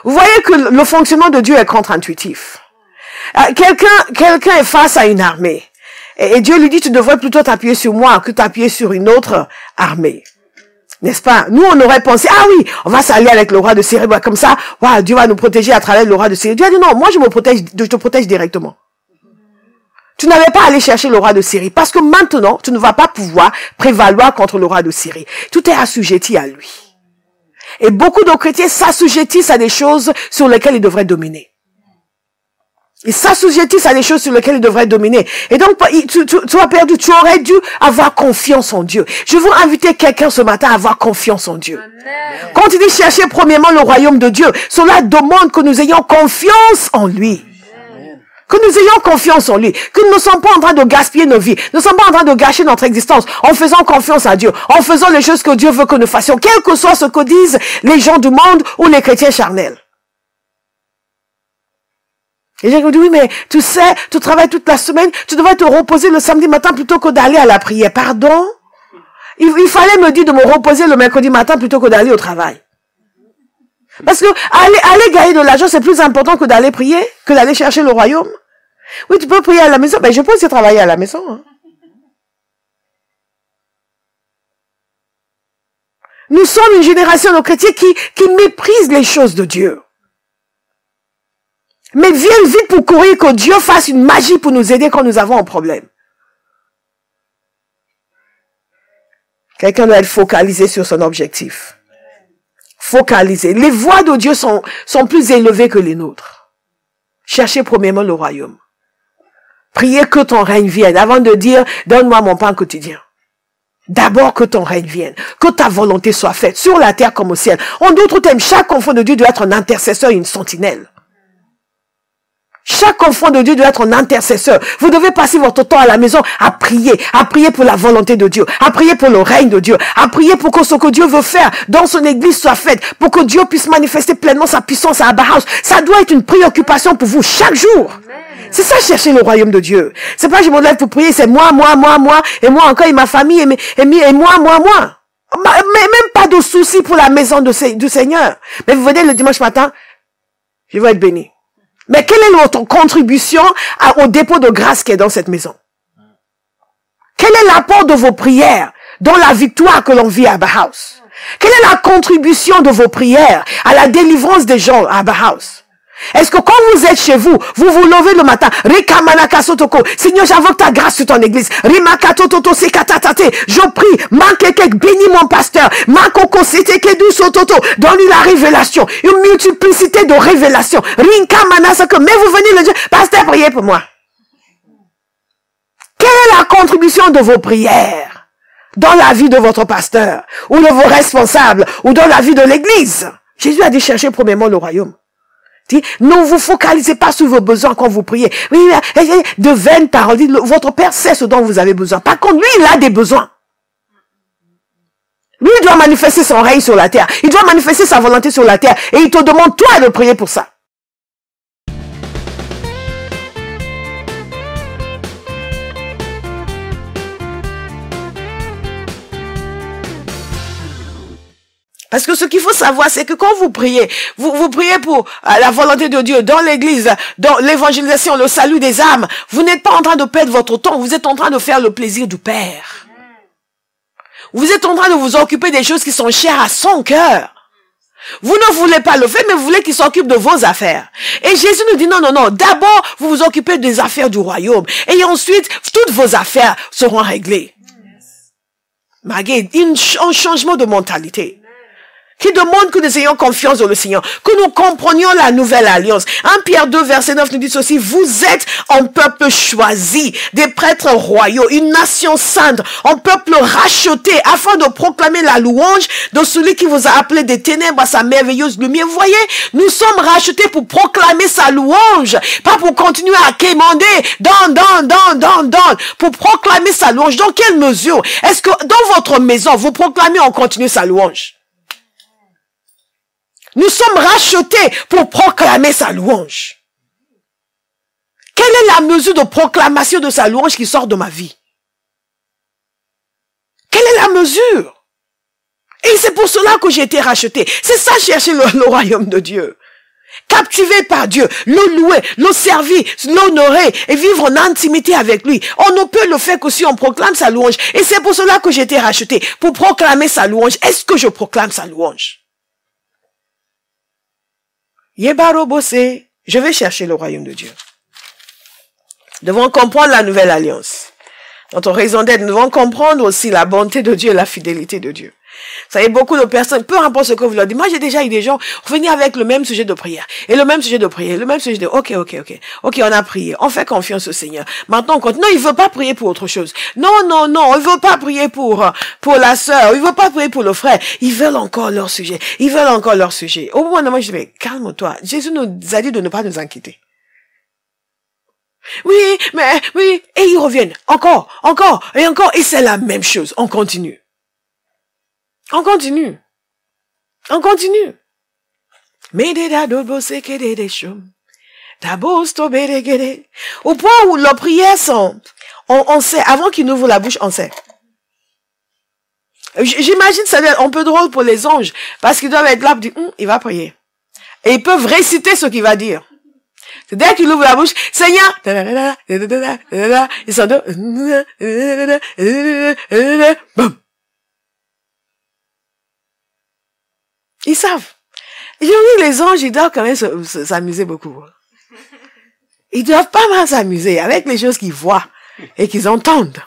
Vous voyez que le fonctionnement de Dieu est contre-intuitif. Quelqu'un est face à une armée. Et Dieu lui dit, tu devrais plutôt t'appuyer sur moi que t'appuyer sur une autre armée. N'est-ce pas? Nous, on aurait pensé, ah oui, on va s'allier avec le roi de Syrie. Comme ça, wow, Dieu va nous protéger à travers le roi de Syrie. Dieu a dit, non, moi, je te protège directement. Tu n'avais pas à aller chercher le roi de Syrie. Parce que maintenant, tu ne vas pas pouvoir prévaloir contre le roi de Syrie. Tout est assujetti à lui. Et beaucoup de chrétiens s'assujettissent à des choses sur lesquelles ils devraient dominer. Ils s'assujettissent à des choses sur lesquelles ils devraient dominer. Et donc, tu as perdu. Tu aurais dû avoir confiance en Dieu. Je veux inviter quelqu'un ce matin à avoir confiance en Dieu. Amen. Quand il dit chercher premièrement le royaume de Dieu, cela demande que nous ayons confiance en lui. Amen. Que nous ayons confiance en lui. Que nous ne sommes pas en train de gaspiller nos vies. Nous ne sommes pas en train de gâcher notre existence en faisant confiance à Dieu. En faisant les choses que Dieu veut que nous fassions. Quel que soit ce que disent les gens du monde ou les chrétiens charnels. Et j'ai dit, oui, mais tu sais, tu travailles toute la semaine, tu devrais te reposer le samedi matin plutôt que d'aller à la prière. Pardon? Il fallait me dire de me reposer le mercredi matin plutôt que d'aller au travail. Parce que aller gagner de l'argent, c'est plus important que d'aller prier, que d'aller chercher le royaume. Oui, tu peux prier à la maison, mais je peux aussi travailler à la maison. Hein. Nous sommes une génération de chrétiens qui méprisent les choses de Dieu. Mais viennent vite pour courir que Dieu fasse une magie pour nous aider quand nous avons un problème. Quelqu'un doit être focalisé sur son objectif. Focalisé. Les voies de Dieu sont plus élevées que les nôtres. Cherchez premièrement le royaume. Priez que ton règne vienne avant de dire, donne-moi mon pain quotidien. D'abord que ton règne vienne, que ta volonté soit faite, sur la terre comme au ciel. En d'autres termes, chaque enfant de Dieu doit être un intercesseur et une sentinelle. Chaque enfant de Dieu doit être un intercesseur. Vous devez passer votre temps à la maison à prier pour la volonté de Dieu, à prier pour le règne de Dieu, à prier pour que ce que Dieu veut faire dans son église soit fait, pour que Dieu puisse manifester pleinement sa puissance à Abba House. Ça doit être une préoccupation pour vous chaque jour. C'est ça, chercher le royaume de Dieu. C'est pas je me lève pour prier, c'est moi, et moi encore, et ma famille, et moi. Mais même pas de souci pour la maison du Seigneur. Mais vous venez le dimanche matin, je vais être béni. Mais quelle est votre contribution au dépôt de grâce qui est dans cette maison? Quel est l'apport de vos prières dans la victoire que l'on vit à Abba House? Quelle est la contribution de vos prières à la délivrance des gens à Abba House? Est-ce que quand vous êtes chez vous, vous vous levez le matin, Seigneur, j'invoque ta grâce sur ton église. Je prie, bénis mon pasteur. Donne-lui la révélation, une multiplicité de révélations. Mais vous venez le dire, pasteur, priez pour moi. Quelle est la contribution de vos prières dans la vie de votre pasteur, ou de vos responsables, ou dans la vie de l'église? Jésus a dit chercher premièrement le royaume. Ne vous focalisez pas sur vos besoins quand vous priez. Oui, de vaines paroles. Votre Père sait ce dont vous avez besoin. Par contre, lui, il a des besoins. Lui, il doit manifester son règne sur la terre. Il doit manifester sa volonté sur la terre. Et il te demande, toi, de prier pour ça. Parce que ce qu'il faut savoir, c'est que quand vous priez, vous priez pour la volonté de Dieu dans l'église, dans l'évangélisation, le salut des âmes. Vous n'êtes pas en train de perdre votre temps, vous êtes en train de faire le plaisir du Père. Vous êtes en train de vous occuper des choses qui sont chères à son cœur. Vous ne voulez pas le faire, mais vous voulez qu'il s'occupe de vos affaires. Et Jésus nous dit non. D'abord, vous vous occupez des affaires du royaume. Et ensuite, toutes vos affaires seront réglées. Malgré un changement de mentalité. Qui demande que nous ayons confiance dans le Seigneur, que nous comprenions la nouvelle alliance. 1 Pierre 2, verset 9 nous dit ceci, vous êtes un peuple choisi, des prêtres royaux, une nation sainte, un peuple racheté, afin de proclamer la louange de celui qui vous a appelé des ténèbres à sa merveilleuse lumière. Vous voyez, nous sommes rachetés pour proclamer sa louange, pas pour continuer à quémander, pour proclamer sa louange. Dans quelle mesure est-ce que dans votre maison, vous proclamez en continu sa louange? Nous sommes rachetés pour proclamer sa louange. Quelle est la mesure de proclamation de sa louange qui sort de ma vie? Quelle est la mesure? Et c'est pour cela que j'ai été racheté. C'est ça chercher le royaume de Dieu. Captivé par Dieu, le louer, le servir, l'honorer et vivre en intimité avec lui. On ne peut le faire que si on proclame sa louange. Et c'est pour cela que j'ai été racheté, pour proclamer sa louange. Est-ce que je proclame sa louange? Yebarobose, je vais chercher le royaume de Dieu. Nous devons comprendre la nouvelle alliance. Notre raison d'être, nous devons comprendre aussi la bonté de Dieu et la fidélité de Dieu. Vous savez, beaucoup de personnes, peu importe ce que vous leur dites, moi j'ai déjà eu des gens venir avec le même sujet de prière, et le même sujet de prière, le même sujet de, ok, on a prié, on fait confiance au Seigneur. Maintenant on continue. Non, il veut pas prier pour autre chose. Non, il veut pas prier pour la sœur, il veut pas prier pour le frère. Ils veulent encore leur sujet, Au bout d'un moment, je dis, mais calme-toi. Jésus nous a dit de ne pas nous inquiéter. Oui, et ils reviennent, encore, et c'est la même chose, on continue. Au point où leurs prières sont, on sait, avant qu'ils n'ouvrent la bouche, on sait. J'imagine ça doit être un peu drôle pour les anges, parce qu'ils doivent être là pour dire, il va prier. Et ils peuvent réciter ce qu'il va dire. C'est dès qu'il ouvre la bouche, Seigneur, ils sont deux, boum. Ils savent. J'ai vu les anges, ils doivent quand même s'amuser beaucoup. Ils doivent pas mal s'amuser avec les choses qu'ils voient et qu'ils entendent.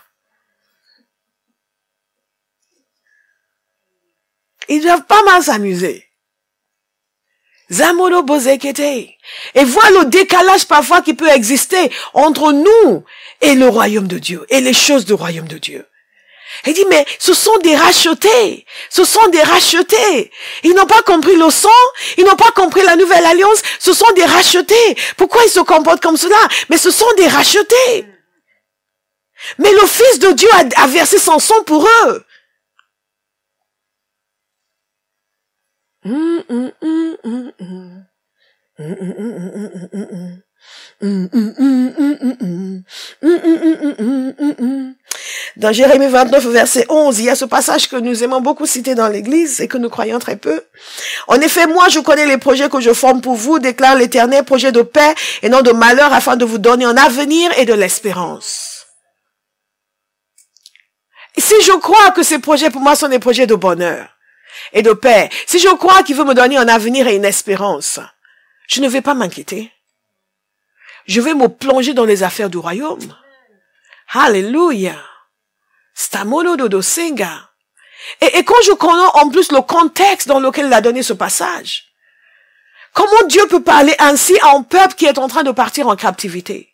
Ils doivent pas mal s'amuser. Zamolo Bozekete. Et voilà le décalage parfois qui peut exister entre nous et le royaume de Dieu et les choses du royaume de Dieu. Il dit, mais ce sont des rachetés. Ils n'ont pas compris le sang, ils n'ont pas compris la nouvelle alliance, ce sont des rachetés. Pourquoi ils se comportent comme cela? Mais ce sont des rachetés. Mais le Fils de Dieu a versé son sang pour eux. Dans Jérémie 29, verset 11, il y a ce passage que nous aimons beaucoup citer dans l'église et que nous croyons très peu. En effet, moi, je connais les projets que je forme pour vous, déclare l'Éternel, projets de paix et non de malheur, afin de vous donner un avenir et de l'espérance. Si je crois que ces projets pour moi sont des projets de bonheur et de paix, si je crois qu'il veut me donner un avenir et une espérance, je ne vais pas m'inquiéter. Je vais me plonger dans les affaires du royaume. Alléluia. Stamono dodo senga. Et quand je connais en plus le contexte dans lequel il a donné ce passage, comment Dieu peut parler ainsi à un peuple qui est en train de partir en captivité,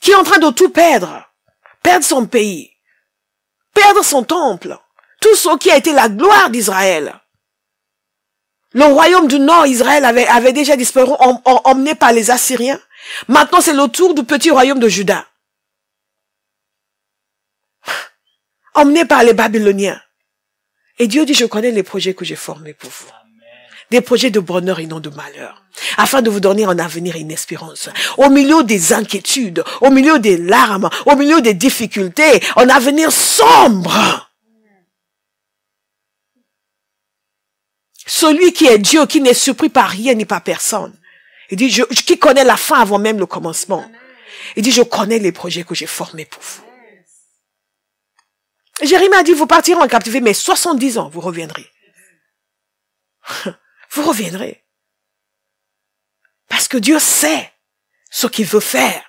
qui est en train de tout perdre son pays, perdre son temple, tout ce qui a été la gloire d'Israël. Le royaume du Nord, Israël, avait déjà disparu, emmené par les Assyriens. Maintenant, c'est le tour du petit royaume de Juda, emmené par les Babyloniens. Et Dieu dit, je connais les projets que j'ai formés pour vous. Des projets de bonheur et non de malheur, afin de vous donner un avenir et une espérance. Au milieu des inquiétudes, au milieu des larmes, au milieu des difficultés, un avenir sombre. Celui qui est Dieu, qui n'est surpris par rien ni par personne. Il dit, qui connaît la fin avant même le commencement. Il dit, je connais les projets que j'ai formés pour vous. Jérémie a dit, vous partirez en captivité, mais 70 ans, vous reviendrez. Vous reviendrez. Parce que Dieu sait ce qu'il veut faire.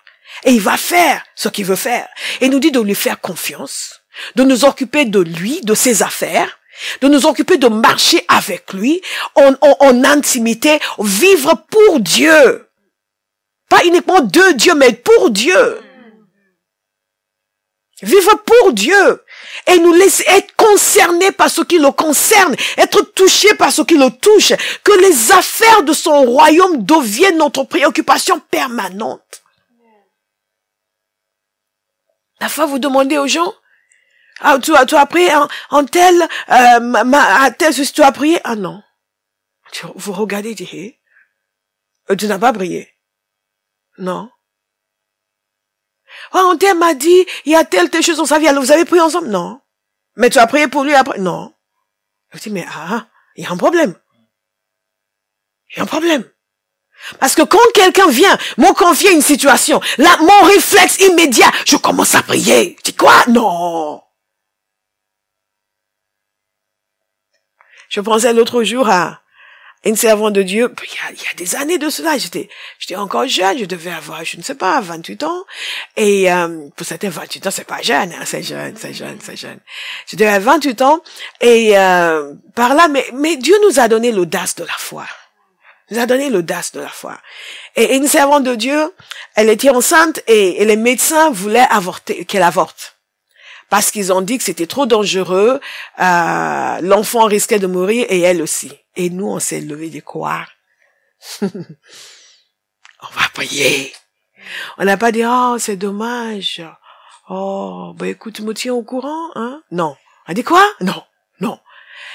Et il va faire ce qu'il veut faire. Et il nous dit de lui faire confiance, de nous occuper de lui, de ses affaires, de nous occuper de marcher avec lui en intimité, vivre pour Dieu. Pas uniquement de Dieu, mais pour Dieu. Vivre pour Dieu. Et nous laisser être concernés par ce qui le concerne, être touchés par ce qui le touche, que les affaires de son royaume deviennent notre préoccupation permanente. La fois vous demandez aux gens, ah, tu as prié en tel, à tel, tu as prié? Ah non. Vous regardez, tu dis, tu n'as pas prié. Non. Oh, on m'a dit, il y a telle chose dans sa vie, alors vous avez prié ensemble? Non. Mais tu as prié pour lui après? Non. Je dis, mais il y a un problème. Il y a un problème. Parce que quand quelqu'un vient me confier une situation, là, mon réflexe immédiat, je commence à prier. Tu dis quoi? Non. Je pensais l'autre jour à une servante de Dieu, il y a des années de cela, j'étais encore jeune, je devais avoir, je ne sais pas, 28 ans, et pour certains 28 ans, c'est pas jeune, hein, c'est jeune. Je devais avoir 28 ans, et par là, mais Dieu nous a donné l'audace de la foi. Il nous a donné l'audace de la foi. Et une servante de Dieu, elle était enceinte, et les médecins voulaient qu'elle avorte. Parce qu'ils ont dit que c'était trop dangereux, l'enfant risquait de mourir et elle aussi. Et nous, on s'est levé de quoi? On va prier. On n'a pas dit, oh, c'est dommage. Oh, bah écoute, tu me tiens au courant, hein? Non. On a dit quoi? Non.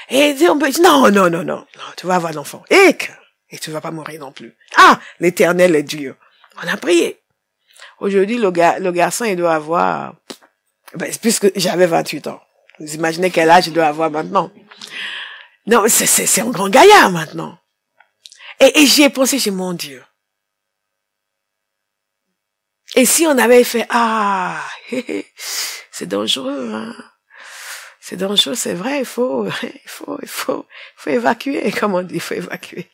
Et on peut dire, non, tu vas avoir l'enfant. Et tu vas pas mourir non plus. Ah, l'Éternel est Dieu. On a prié. Aujourd'hui, le garçon, il doit avoir... puisque j'avais 28 ans. Vous imaginez quel âge il doit avoir maintenant. Non, c'est un grand gaillard maintenant. Et j'y ai pensé, j'ai mon Dieu. Et si on avait fait, c'est dangereux, hein. C'est dangereux, c'est vrai, il faut évacuer, comme on dit, il faut évacuer.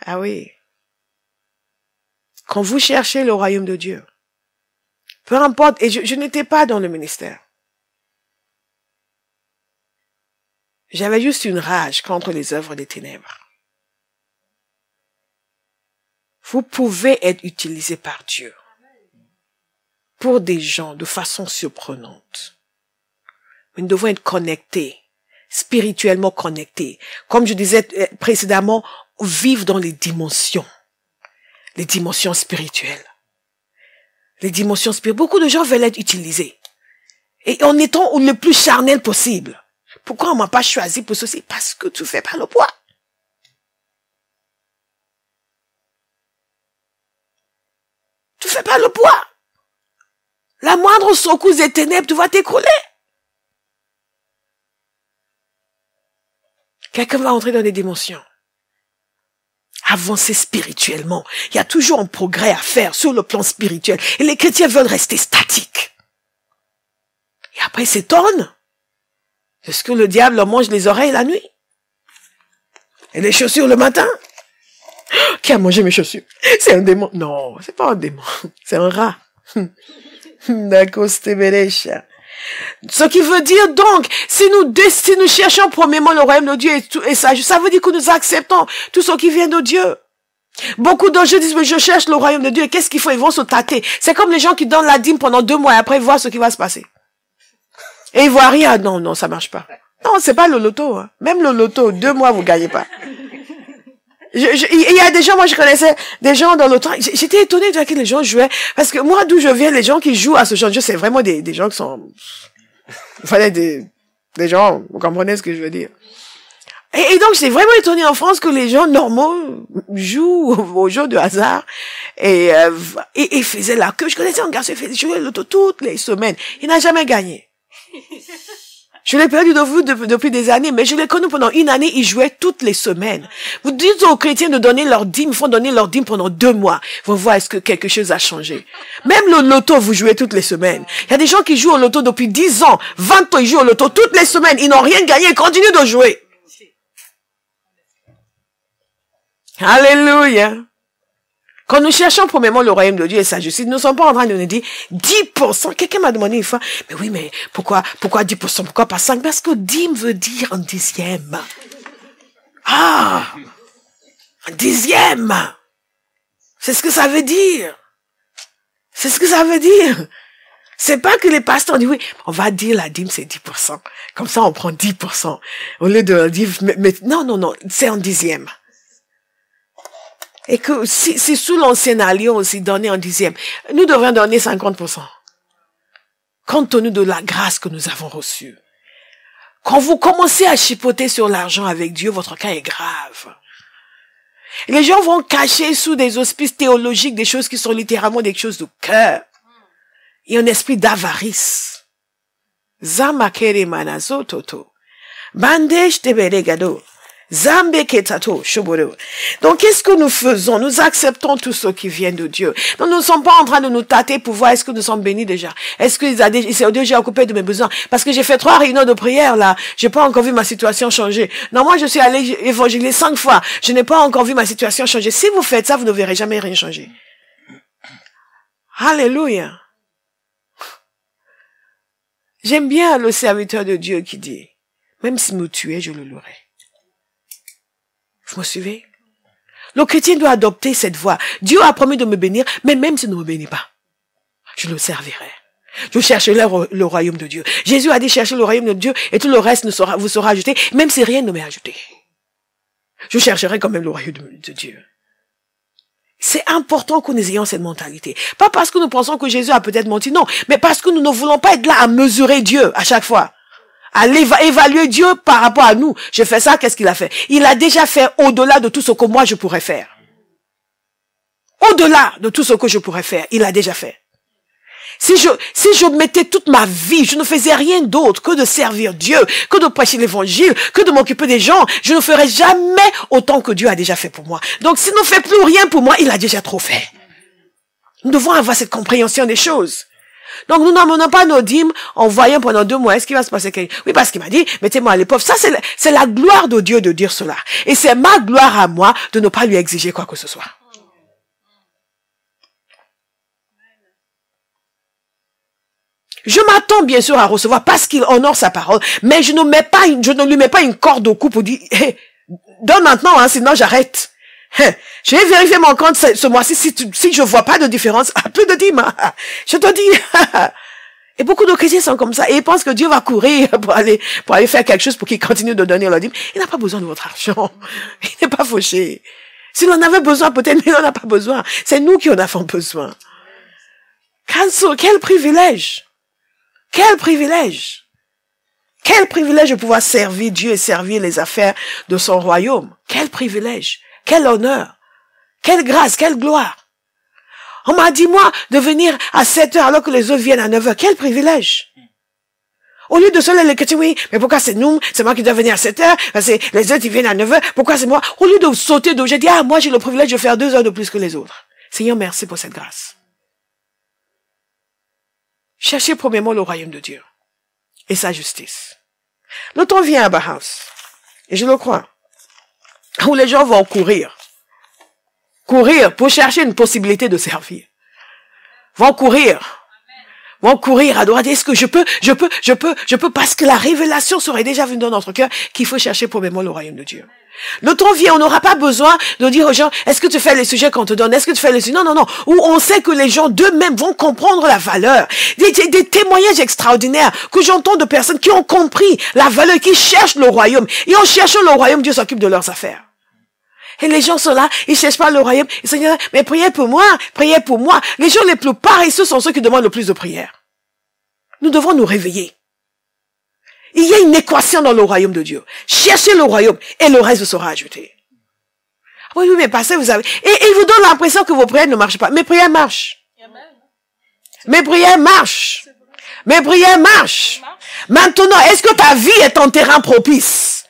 Ah oui. Quand vous cherchez le royaume de Dieu, peu importe, et je n'étais pas dans le ministère. J'avais juste une rage contre les œuvres des ténèbres. Vous pouvez être utilisé par Dieu pour des gens de façon surprenante. Nous devons être connectés, spirituellement connectés. Comme je disais précédemment, vivre dans les dimensions spirituelles. Les dimensions spirituelles. Beaucoup de gens veulent être utilisés. Et en étant le plus charnel possible. Pourquoi on m'a pas choisi pour ceci? Parce que tu fais pas le poids. Tu fais pas le poids. La moindre secousse des ténèbres, tu vas t'écrouler. Quelqu'un va entrer dans des dimensions. Avancer spirituellement. Il y a toujours un progrès à faire sur le plan spirituel. Et les chrétiens veulent rester statiques. Et après, ils s'étonnent. Est-ce que le diable leur mange les oreilles la nuit? Et les chaussures le matin? Qui a mangé mes chaussures? C'est un démon. Non, c'est pas un démon. C'est un rat. D'accord, ce qui veut dire donc, si nous cherchons premièrement le royaume de Dieu et ça veut dire que nous acceptons tout ce qui vient de Dieu. Beaucoup de gens disent, mais je cherche le royaume de Dieu, et qu'est-ce qu'il faut? Ils vont se tâter. C'est comme les gens qui donnent la dîme pendant 2 mois et après ils voient ce qui va se passer. Et ils voient rien. Non, ça marche pas. Non, c'est pas le loto, hein. Même le loto, 2 mois, vous gagnez pas. Il y a des gens, moi je connaissais des gens dans l'autre. J'étais étonnée de voir que les gens jouaient. Parce que moi, d'où je viens, les gens qui jouent à ce genre de jeu, c'est vraiment des gens qui sont... Il fallait des gens, vous comprenez ce que je veux dire. Et donc, j'étais vraiment étonnée en France que les gens normaux jouent aux jeux de hasard et faisaient la queue. Je connaissais un garçon qui faisait jouer le loto toutes les semaines. Il n'a jamais gagné. Je l'ai perdu de vue depuis des années, mais je l'ai connu pendant 1 année, il jouait toutes les semaines. Vous dites aux chrétiens de donner leur dîme, ils font donner leur dîme pendant 2 mois. Vous voyez est-ce que quelque chose a changé. Même le loto, vous jouez toutes les semaines. Il y a des gens qui jouent au loto depuis 10 ans, 20 ans, ils jouent au loto toutes les semaines, ils n'ont rien gagné, ils continuent de jouer. Alléluia. Quand nous cherchons premièrement le royaume de Dieu et sa justice, nous ne sommes pas en train de nous dire 10%. Quelqu'un m'a demandé une fois, mais oui, mais pourquoi 10%? Pourquoi pas 5%? Parce que dîme veut dire un dixième. Ah! Un dixième! C'est ce que ça veut dire. C'est ce que ça veut dire. C'est pas que les pasteurs disent, oui, on va dire la dîme c'est 10%. Comme ça, on prend 10%. Au lieu de dire, mais non, c'est un dixième. Et que si sous l'ancienne alliance, ils donnaient un dixième, nous devrions donner 50%. Compte tenu de la grâce que nous avons reçue. Quand vous commencez à chipoter sur l'argent avec Dieu, votre cas est grave. Les gens vont cacher sous des auspices théologiques des choses qui sont littéralement des choses de cœur. Et un esprit d'avarice. Zamakere manazo toto. Bandej teberegado. Zambe ketato, shoboro. Donc, qu'est-ce que nous faisons? Nous acceptons tout ce qui vient de Dieu. Donc, nous ne sommes pas en train de nous tâter pour voir est-ce que nous sommes bénis déjà. Est-ce qu'ils s'est déjà occupé de mes besoins? Parce que j'ai fait 3 réunions de prière, là. J'ai pas encore vu ma situation changer. Non, moi, je suis allé évangéliser 5 fois. Je n'ai pas encore vu ma situation changer. Si vous faites ça, vous ne verrez jamais rien changer. Alléluia. J'aime bien le serviteur de Dieu qui dit, même s'il me tuait, je le louerais. Vous me suivez? Le chrétien doit adopter cette voie. Dieu a promis de me bénir, mais même s'il ne me bénit pas, je le servirai. Je chercherai le royaume de Dieu. Jésus a dit chercher le royaume de Dieu et tout le reste vous sera ajouté, même si rien ne m'est ajouté. Je chercherai quand même le royaume de Dieu. C'est important que nous ayons cette mentalité. Pas parce que nous pensons que Jésus a peut-être menti, non, mais parce que nous ne voulons pas être là à mesurer Dieu à chaque fois. À évaluer Dieu par rapport à nous. Je fais ça, qu'est-ce qu'il a fait? Il a déjà fait au-delà de tout ce que moi je pourrais faire. Au-delà de tout ce que je pourrais faire, il a déjà fait. Si je mettais toute ma vie, je ne faisais rien d'autre que de servir Dieu, que de prêcher l'évangile, que de m'occuper des gens, je ne ferais jamais autant que Dieu a déjà fait pour moi. Donc s'il ne fait plus rien pour moi, il a déjà trop fait. Nous devons avoir cette compréhension des choses. Donc, nous n'amenons pas nos dîmes en voyant pendant 2 mois. Est-ce qu'il va se passer quelque chose? Oui, parce qu'il m'a dit, mettez-moi à l'épreuve. Ça, c'est la gloire de Dieu de dire cela. Et c'est ma gloire à moi de ne pas lui exiger quoi que ce soit. Je m'attends bien sûr à recevoir parce qu'il honore sa parole, mais je ne lui mets pas une corde au cou pour dire, hey, donne maintenant, hein, sinon j'arrête. Je vais vérifier mon compte ce mois-ci. Si je vois pas de différence, plus de dîmes. Je te dis. Et beaucoup de chrétiens sont comme ça. Et ils pensent que Dieu va courir pour aller faire quelque chose pour qu'ils continuent de donner leur dîme. Il n'a pas besoin de votre argent. Il n'est pas fauché. S'il en avait besoin, peut-être, mais il n'en a pas besoin. C'est nous qui en avons besoin. Quel privilège. Quel privilège. Quel privilège de pouvoir servir Dieu et servir les affaires de son royaume. Quel privilège. Quel honneur, quelle grâce, quelle gloire. On m'a dit, moi, de venir à 7h alors que les autres viennent à 9h. Quel privilège. Au lieu de cela, les chrétiens, oui, mais pourquoi c'est moi qui dois venir à 7h, parce que les autres, ils viennent à 9h, pourquoi c'est moi? Au lieu de sauter d'eau, j'ai dit, moi, j'ai le privilège de faire 2 heures de plus que les autres. Seigneur, merci pour cette grâce. Cherchez premièrement le royaume de Dieu et sa justice. Le temps vient à Bauhaus, et je le crois, où les gens vont courir pour chercher une possibilité de servir. Vont courir à droite. Est-ce que je peux, parce que la révélation serait déjà venue dans notre cœur qu'il faut chercher premièrement le royaume de Dieu. Le temps vient, on n'aura pas besoin de dire aux gens, est-ce que tu fais les sujets qu'on te donne? Est-ce que tu fais les sujets? Non. Où on sait que les gens d'eux-mêmes vont comprendre la valeur. Des témoignages extraordinaires que j'entends de personnes qui ont compris la valeur, qui cherchent le royaume. Et en cherchant le royaume, Dieu s'occupe de leurs affaires. Et les gens sont là, ils cherchent pas le royaume. Ils se disent, mais priez pour moi. Les gens les plus paresseux sont ceux qui demandent le plus de prières. Nous devons nous réveiller. Il y a une équation dans le royaume de Dieu. Cherchez le royaume et le reste vous sera ajouté. Oui, mais pasteur, vous avez... Et il vous donne l'impression que vos prières ne marchent pas. Mes prières marchent. Mes prières marchent. Mes prières marchent. Maintenant, est-ce que ta vie est en terrain propice?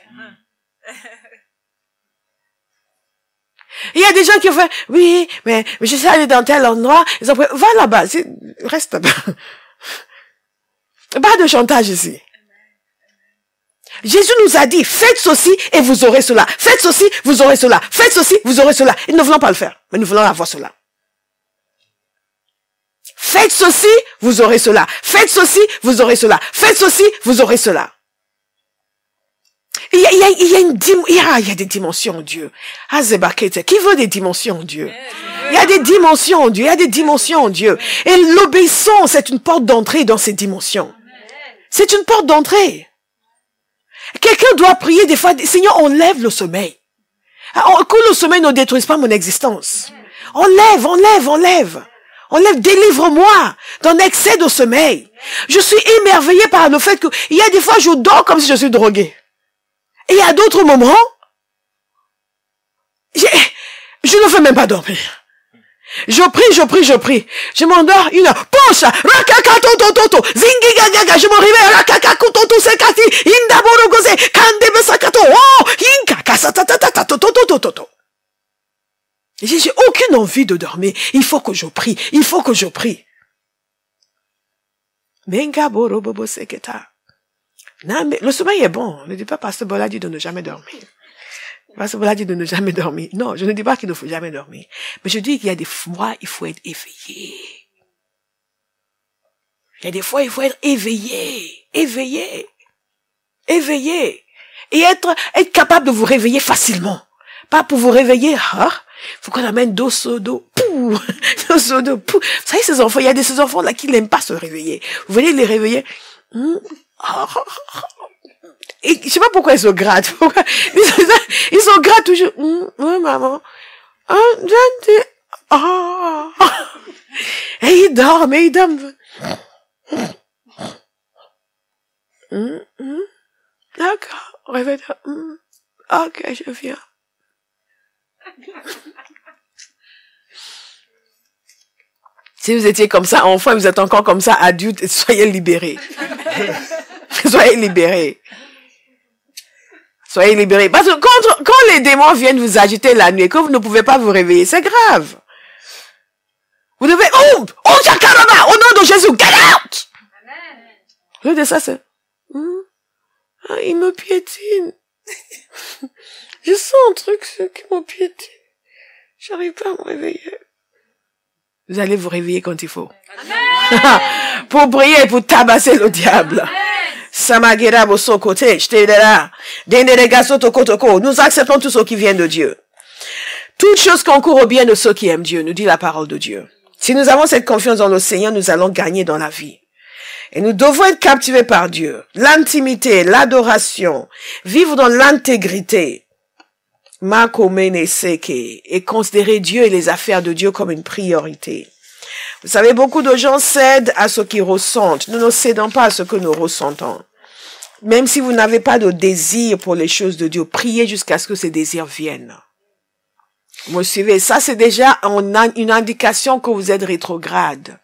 Il y a des gens qui ont fait, oui, mais je suis allé dans tel endroit, ils ont fait, va là-bas, reste là-bas. Pas de chantage ici. Jésus nous a dit, faites ceci et vous aurez cela. Faites ceci, vous aurez cela. Faites ceci, vous aurez cela. Et nous ne voulons pas le faire, mais nous voulons avoir cela. Faites ceci, vous aurez cela. Faites ceci, vous aurez cela. Faites ceci, vous aurez cela. Il y a des dimensions en Dieu. Qui veut des dimensions en Dieu? Il y a des dimensions en Dieu. Il y a des dimensions en Dieu. Et l'obéissance, c'est une porte d'entrée dans ces dimensions. C'est une porte d'entrée. Quelqu'un doit prier des fois, Seigneur, enlève le sommeil. Que le sommeil ne détruise pas mon existence. Enlève, délivre-moi d'un excès de sommeil. Je suis émerveillé par le fait que, il y a des fois, je dors comme si je suis drogué. Et il y a d'autres moments, je ne veux même pas dormir. Je prie. Je m'endors une poche. Rakakatototo. Zingigaga. Je me réveille. Rakakakototo sekati. Indaborogose. Kandebesakato. Oh. Inkakasatatatatatotototo. J'ai aucune envie de dormir. Il faut que je prie. Menga borobobo seketa. Le sommeil est bon. Ne dis pas Pasteur Bola dit de ne jamais dormir. Pasteur Bola dit de ne jamais dormir. Non, je ne dis pas qu'il ne faut jamais dormir. Mais je dis qu'il y a des fois, il faut être éveillé. Il y a des fois, il faut être éveillé. Et être capable de vous réveiller facilement. Pas pour vous réveiller, faut qu'on amène dos sodo, pou. Dos sodo, pou. Vous savez, ces enfants, il y a ces enfants-là qui n'aiment pas se réveiller. Vous venez les réveiller. Et je sais pas pourquoi ils se grattent. Ils se grattent toujours. Oui, maman. Et ils dorment. D'accord, réveille-toi. Ok, je viens. Si vous étiez comme ça enfant et vous êtes encore comme ça adulte, soyez libérés. Soyez libérés. Parce que quand les démons viennent vous agiter la nuit et que vous ne pouvez pas vous réveiller, c'est grave. Vous devez, Jacaraba, au nom de Jésus, get out! Au lieu de ça, c'est, il me piétine. Je sens un truc qui me piétine. J'arrive pas à me réveiller. Vous allez vous réveiller quand il faut. Pour prier et pour tabasser le diable. Samagera boso côté, nous acceptons tout ce qui vient de Dieu. Toute chose concourt au bien de ceux qui aiment Dieu, nous dit la parole de Dieu. Si nous avons cette confiance dans le Seigneur, nous allons gagner dans la vie. Et nous devons être captivés par Dieu. L'intimité, l'adoration, vivre dans l'intégrité. Et considérer Dieu et les affaires de Dieu comme une priorité. Vous savez, beaucoup de gens cèdent à ce qu'ils ressentent. Nous ne cédons pas à ce que nous ressentons. Même si vous n'avez pas de désir pour les choses de Dieu, priez jusqu'à ce que ces désirs viennent. Vous me suivez? Ça, c'est déjà une indication que vous êtes rétrograde.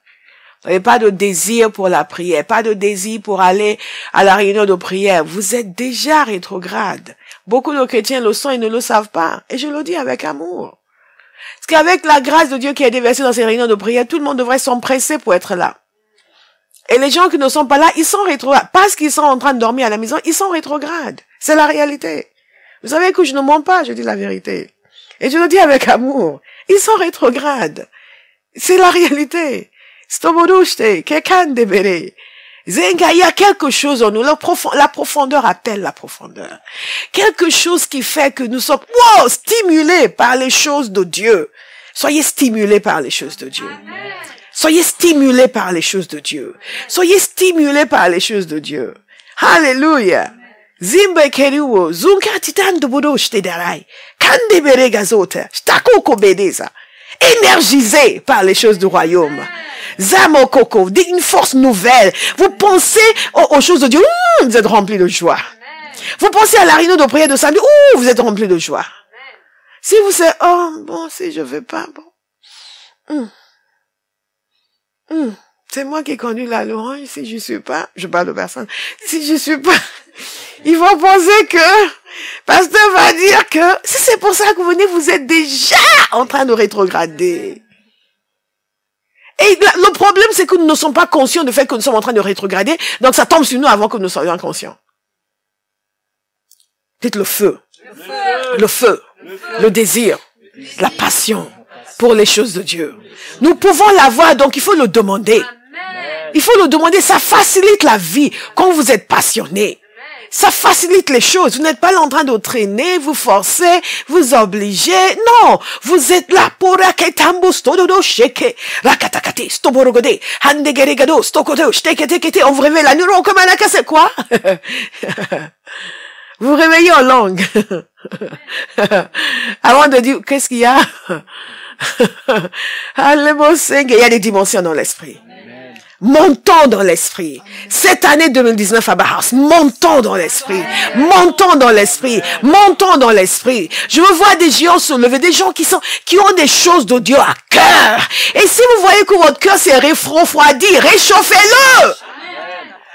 Vous n'avez pas de désir pour la prière, pas de désir pour aller à la réunion de prière. Vous êtes déjà rétrograde. Beaucoup de chrétiens le sont et ne le savent pas. Et je le dis avec amour. Parce qu'avec la grâce de Dieu qui est déversée dans ces réunions de prière, tout le monde devrait s'empresser pour être là. Et les gens qui ne sont pas là, ils sont rétrogrades. Parce qu'ils sont en train de dormir à la maison, ils sont rétrogrades. C'est la réalité. Vous savez que je ne mens pas, je dis la vérité. Et je le dis avec amour. Ils sont rétrogrades. C'est la réalité. Stobodushte, kekandebere. Zenga, il y a quelque chose en nous. La profondeur appelle la profondeur. Quelque chose qui fait que nous sommes, stimulés par les choses de Dieu. Soyez stimulés par les choses de Dieu. Amen. Soyez stimulés par les choses de Dieu. Soyez stimulés par les choses de Dieu. Alléluia. Zimbe keriwo, zunka titan de bodo shtedarai. Kandebere gazote, stakoko bedeza. Énergisés par les choses du royaume. Zamokoko, une force nouvelle. Vous pensez aux choses de Dieu, vous êtes remplis de joie. Vous pensez à la réunion de prière de samedi, vous êtes remplis de joie. Si vous savez, si je vais pas, c'est moi qui conduis la louange, si je suis pas, je parle de personne, si je suis pas, ils vont penser que, pasteur va dire que, si c'est pour ça que vous venez, vous êtes déjà en train de rétrograder. Et le problème, c'est que nous ne sommes pas conscients du fait que nous sommes en train de rétrograder, donc ça tombe sur nous avant que nous soyons conscients. Dites le feu, le désir, la passion pour les choses de Dieu. Nous pouvons l'avoir, donc il faut le demander. Il faut le demander, ça facilite la vie quand vous êtes passionné. Ça facilite les choses. Vous n'êtes pas là en train de traîner, vous forcer, vous obliger. Non, vous êtes là pour raketambo stododo sheke. Rakatakate, stoborogode, handegeregado, stokodo, shteketekete. On vous réveille la nuit, comme un c'est quoi? Vous réveillez en langue. Avant de dire, qu'est-ce qu'il y a? Il y a des dimensions dans l'esprit. Montons dans l'esprit. Cette année 2019 à Barras, montons dans l'esprit. Montons dans l'esprit. Montons dans l'esprit. Je veux voir des géants se lever, des gens qui ont des choses de Dieu à cœur. Et si vous voyez que votre cœur s'est refroidi, réchauffez-le.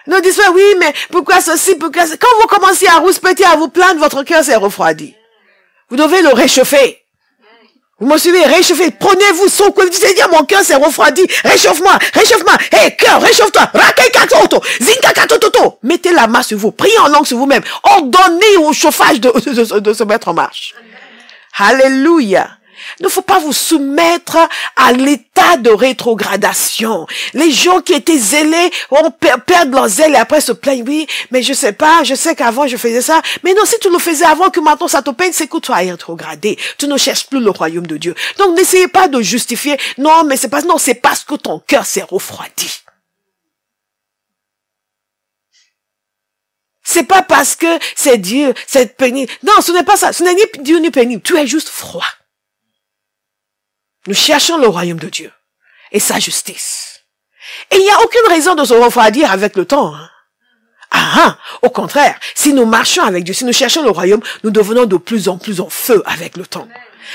Ne dites pas, oui, mais pourquoi ceci, pourquoi ça? Quand vous commencez à rouspéter, à vous plaindre, votre cœur s'est refroidi. Vous devez le réchauffer. Vous me suivez, réchauffez, prenez-vous son cœur, Seigneur, mon cœur s'est refroidi, réchauffe-moi, réchauffe-moi, hé, cœur, réchauffe-toi, mettez la main sur vous, priez en langue sur vous-même, ordonnez au chauffage de se mettre en marche. Alléluia. Il ne faut pas vous soumettre à l'état de rétrogradation. Les gens qui étaient zélés perdent leur zèle et après se plaignent. Oui, mais je sais pas, je sais qu'avant je faisais ça. Mais non, si tu le faisais avant que maintenant ça te peine, c'est que tu as rétrogradé. Tu ne cherches plus le royaume de Dieu. Donc n'essayez pas de justifier. Non, mais c'est parce que ton cœur s'est refroidi. C'est pas parce que c'est Dieu, c'est pénible. Non, ce n'est pas ça. Ce n'est ni Dieu ni pénible. Tu es juste froid. Nous cherchons le royaume de Dieu et sa justice. Et il n'y a aucune raison de se refroidir avec le temps. Au contraire, si nous marchons avec Dieu, si nous cherchons le royaume, nous devenons de plus en plus en feu avec le temps.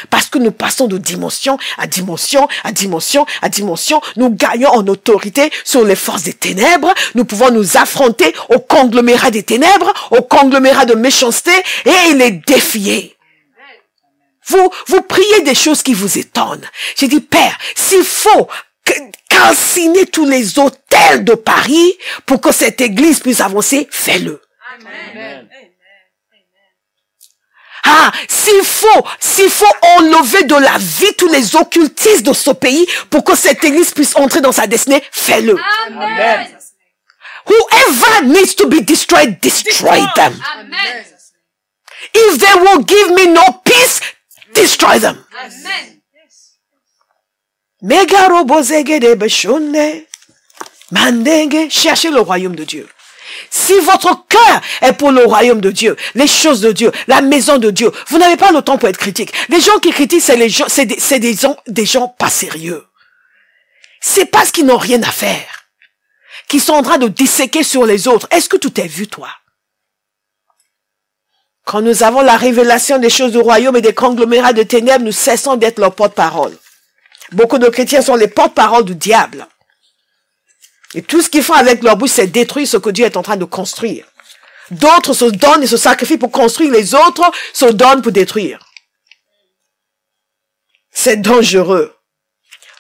Parce que nous passons de dimension à dimension, à dimension, à dimension. Nous gagnons en autorité sur les forces des ténèbres. Nous pouvons nous affronter au conglomérat des ténèbres, au conglomérat de méchanceté et les défier. Vous priez des choses qui vous étonnent. J'ai dit, Père, s'il faut calciner tous les hôtels de Paris pour que cette église puisse avancer, fais-le. Amen. S'il faut enlever de la vie tous les occultistes de ce pays pour que cette église puisse entrer dans sa destinée, fais-le. Amen. Whoever needs to be destroyed, destroy them. Amen. If they will give me no peace, destroy them. Amen. Cherchez le royaume de Dieu. Si votre cœur est pour le royaume de Dieu, les choses de Dieu, la maison de Dieu, vous n'avez pas le temps pour être critique. Les gens qui critiquent, c'est des gens pas sérieux. C'est parce qu'ils n'ont rien à faire, qu'ils sont en train de disséquer sur les autres. Est-ce que tout est vu, toi? Quand nous avons la révélation des choses du royaume et des conglomérats de ténèbres, nous cessons d'être leur porte-parole. Beaucoup de chrétiens sont les porte-parole du diable. Et tout ce qu'ils font avec leur bouche, c'est détruire ce que Dieu est en train de construire. D'autres se donnent et se sacrifient pour construire, les autres se donnent pour détruire. C'est dangereux.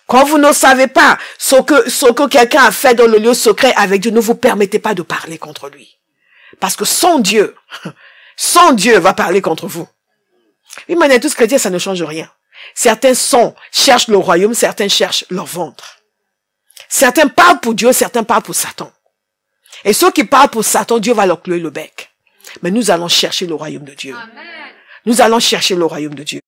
Quand vous ne savez pas ce que quelqu'un a fait dans le lieu secret avec Dieu, ne vous permettez pas de parler contre lui. Parce que son Dieu va parler contre vous. Oui, mais tous chrétiens, ça ne change rien. Certains cherchent le royaume, certains cherchent leur ventre. Certains parlent pour Dieu, certains parlent pour Satan. Et ceux qui parlent pour Satan, Dieu va leur clouer le bec. Mais nous allons chercher le royaume de Dieu. Amen. Nous allons chercher le royaume de Dieu.